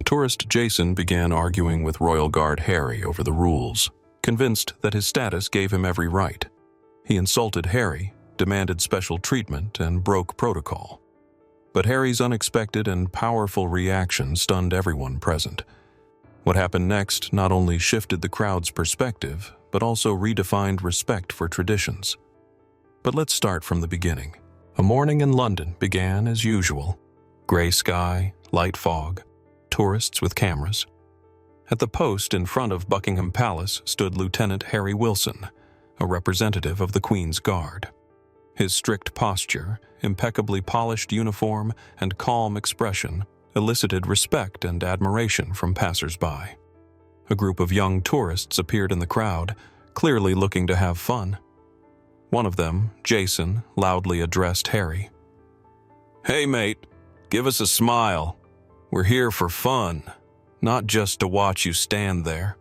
Tourist Jason began arguing with Royal Guard Harry over the rules, convinced that his status gave him every right. He insulted Harry, demanded special treatment, and broke protocol. But Harry's unexpected and powerful reaction stunned everyone present. What happened next not only shifted the crowd's perspective, but also redefined respect for traditions. But let's start from the beginning. A morning in London began as usual. Gray sky, light fog, tourists with cameras. At the post in front of Buckingham Palace stood Lieutenant Harry Wilson, a representative of the Queen's Guard. His strict posture, impeccably polished uniform, and calm expression elicited respect and admiration from passers-by. A group of young tourists appeared in the crowd, clearly looking to have fun. One of them, Jason, loudly addressed Harry. "Hey mate, give us a smile. We're here for fun, not just to watch you stand there."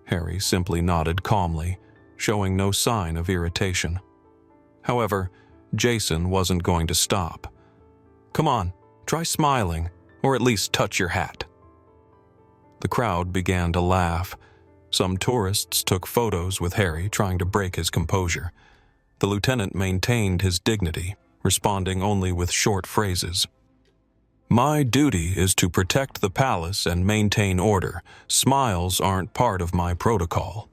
Harry simply nodded calmly, showing no sign of irritation. However, Jason wasn't going to stop. "Come on, try smiling, or at least touch your hat." The crowd began to laugh. Some tourists took photos with Harry, trying to break his composure. The lieutenant maintained his dignity, responding only with short phrases. "My duty is to protect the palace and maintain order. Smiles aren't part of my protocol."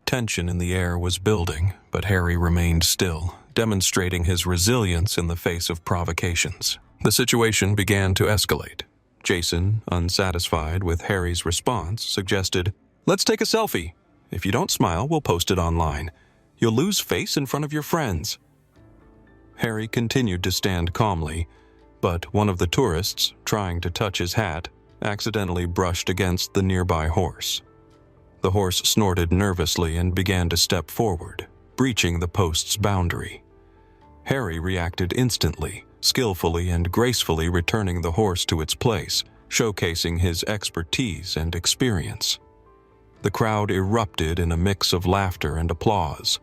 Tension in the air was building, but Harry remained still, demonstrating his resilience in the face of provocations. The situation began to escalate. Jason, unsatisfied with Harry's response, suggested, "Let's take a selfie. If you don't smile, we'll post it online. You'll lose face in front of your friends." Harry continued to stand calmly, but one of the tourists, trying to touch his hat, accidentally brushed against the nearby horse. The horse snorted nervously and began to step forward, breaching the post's boundary. Harry reacted instantly, skillfully and gracefully returning the horse to its place, showcasing his expertise and experience. The crowd erupted in a mix of laughter and applause.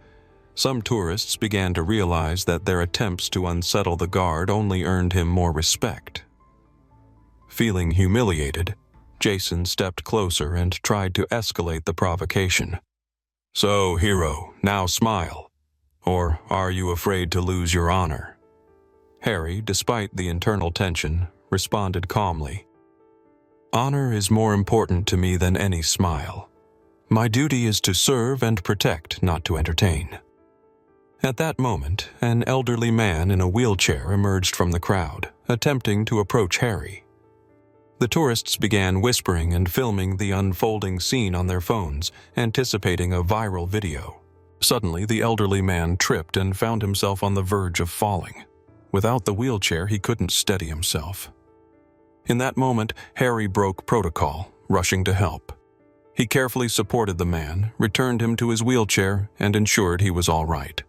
Some tourists began to realize that their attempts to unsettle the guard only earned him more respect. Feeling humiliated, Jason stepped closer and tried to escalate the provocation. "So, hero, now smile. Or are you afraid to lose your honor?" Harry, despite the internal tension, responded calmly. "Honor is more important to me than any smile. My duty is to serve and protect, not to entertain." At that moment, an elderly man in a wheelchair emerged from the crowd, attempting to approach Harry. The tourists began whispering and filming the unfolding scene on their phones, anticipating a viral video. Suddenly, the elderly man tripped and found himself on the verge of falling. Without the wheelchair, he couldn't steady himself. In that moment, Harry broke protocol, rushing to help. He carefully supported the man, returned him to his wheelchair, and ensured he was all right.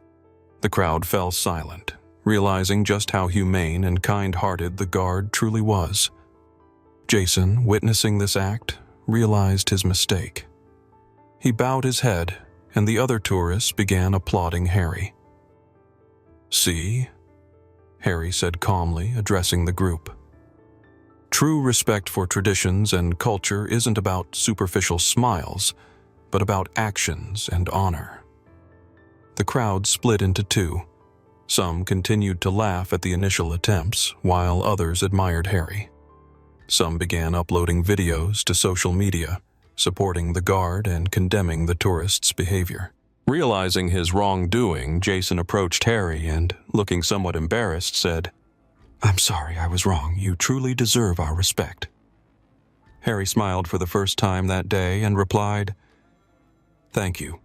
The crowd fell silent, realizing just how humane and kind-hearted the guard truly was. Jason, witnessing this act, realized his mistake. He bowed his head, and the other tourists began applauding Harry. "See?" Harry said calmly, addressing the group. "True respect for traditions and culture isn't about superficial smiles, but about actions and honor." The crowd split into two. Some continued to laugh at the initial attempts, while others admired Harry. Some began uploading videos to social media, supporting the guard and condemning the tourists' behavior. Realizing his wrongdoing, Jason approached Harry and, looking somewhat embarrassed, said, "I'm sorry, I was wrong. You truly deserve our respect." Harry smiled for the first time that day and replied, "Thank you.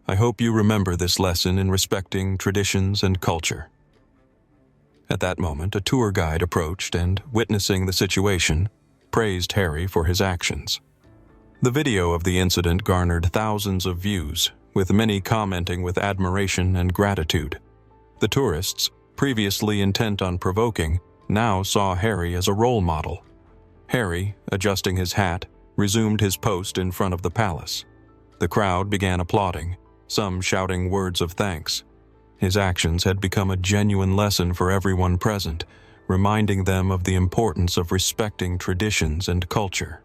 I hope you remember this lesson in respecting traditions and culture." At that moment, a tour guide approached and, witnessing the situation, praised Harry for his actions. The video of the incident garnered thousands of views, with many commenting with admiration and gratitude. The tourists, previously intent on provoking, now saw Harry as a role model. Harry, adjusting his hat, resumed his post in front of the palace. The crowd began applauding, some shouting words of thanks. His actions had become a genuine lesson for everyone present, reminding them of the importance of respecting traditions and culture.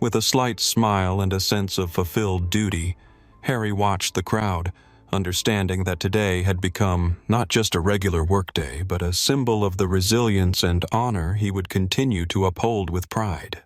With a slight smile and a sense of fulfilled duty, Harry watched the crowd, understanding that today had become not just a regular workday, but a symbol of the resilience and honor he would continue to uphold with pride.